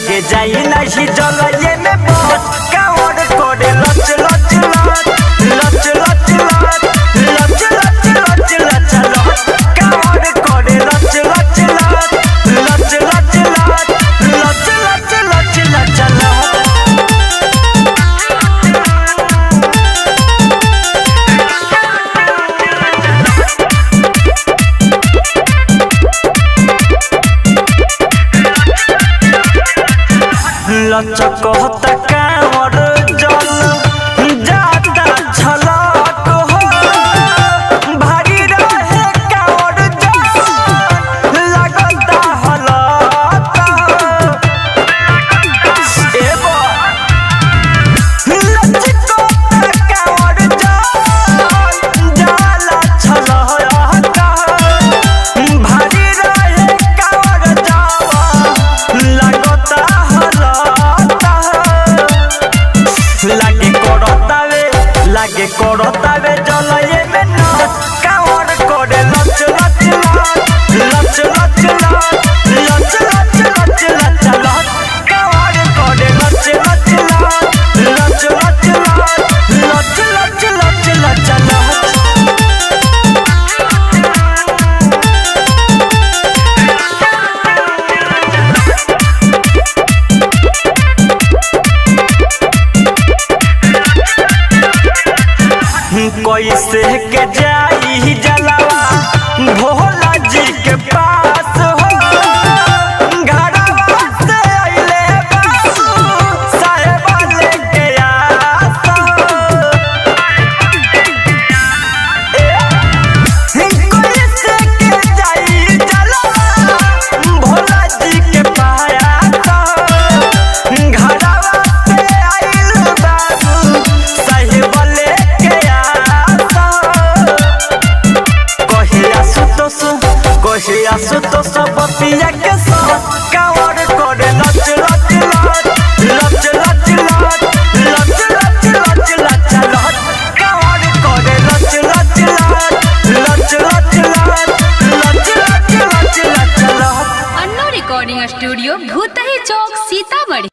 लगे जाई नहीं जलये में बस कावर करे लच लच लच लच लच लच लच लच लच लच लच कावर करे लच लच लच लच लच लच लच लच लच लच लचक होता कांवर जल जाता छलक हो भारी रहे कांवर जल लगता हलक एबो लचक होता कांवर जल जाला छलक भारी रहे कांवर जल लगता लागे करतावे जलये में नाच कावर करे लच लच लच लच लच लच लच लच लच लच कावर करे लच लच लच लच लच लच लच लच लच कैसे के जाई जलवा भोला जी के पास हो घरवा से अइले बाबू साहेब लेके आस कैसे के जाई जलवा भोला जी के पास घरवा से अइले बाबू साहेब कहिया सुतो सबतिया के साथ कावर करे लच लच लच लच लच लच लच लच लच लच लच कावर करे लच लच लच लच लच लच लच लच लच लच लच अन्नो रिकॉर्डिंग स्टूडियो भूतही चौक सीतामढ़ी।